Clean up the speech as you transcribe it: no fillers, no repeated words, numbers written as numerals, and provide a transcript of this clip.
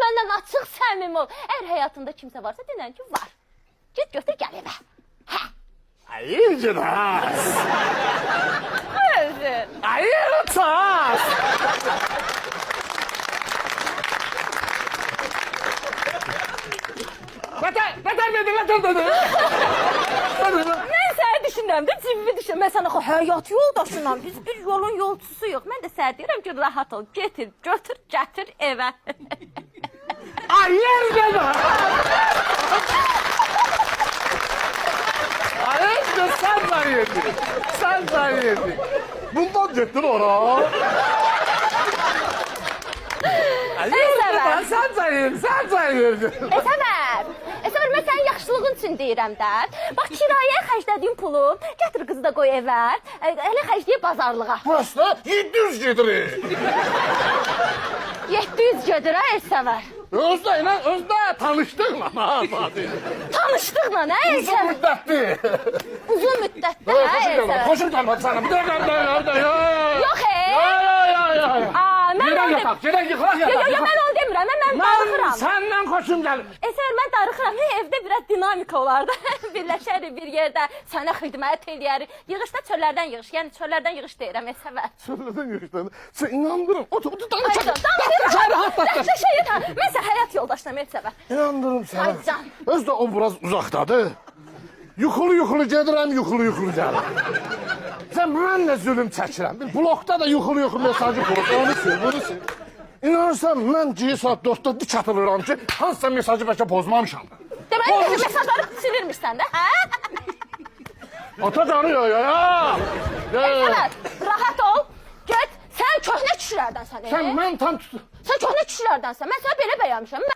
Məndən açıq səmimi ol. Əgər həyatında kimsə varsa, denən ki, var. Get götür, gəl evə. Hə. Hayırdır has? Özür. Hayır tas. Beter dedi. Mən səni düşünürəm də, cibimi düşünürəm. Mən sənə həyat yoldaşınam. Biz bir yolun yolçusuyuq. Mən də sənə deyirəm ki, rahat ol. Getir, götür, gətir evə. Hayırdır Hayırdır sen zannedin. Sen zannedin. Bundan gittin ora. Hayırdır sen zannedin. Sen zannedin. Səmər, mən sənin yaxşılığın üçün deyirəm də. Bax, kirayəyə xərclədiyim pulu gətir qızı da qoy evə. Elə xərcləyib bazarlığa. Burası 700 gedirir. 700 gedir, hə, Səmər. Özde tanıştıkla. Tanışdıqla, hə, Uzun Səmər. müddetli. Uzun müddətdə, hə, Səmər. Koşun gelmedi sana. Bir dakika. Yox, Yerden yatak. Yerden yıkılak yatak. Yox, mən onu demirəm, mən darıxıram. Senden koşun gelir. Səmər, mən darıxıram, evdə biraz dinamika olardı. Birləşərik bir yerdə, sənə xidmət eləyərik. Yığışda çöllərdən yığış, yəni çöllərdən yığış deyirəm, Səmər. Söyledin yürüyüşten. Sen inandırın. Otur. Mən sən həyat yoldaşınam, Səmər. İnandırım sana. Ay can. Öz de o biraz uzaktadır. Yuxulu gedirəm, yuxulu gəlirəm. Sən mən nə zülüm çəkirəm. Bir blokda da yuxulu mesajı qurub, onu sil, bunu sil. İnanırsan, mən gecə saat 4-də dik atılıram ki, hansısa mesajı bəlkə pozmamışam. Deməli, mesajları silirmişsən də, hə? Ata canıyor ya. Səmər, rahat ol, get, sən köhnə kişilərdənsən. Sən mən tam tutur. Sən köhnə kişilərdənsən, mən sənə belə bəyənmişəm.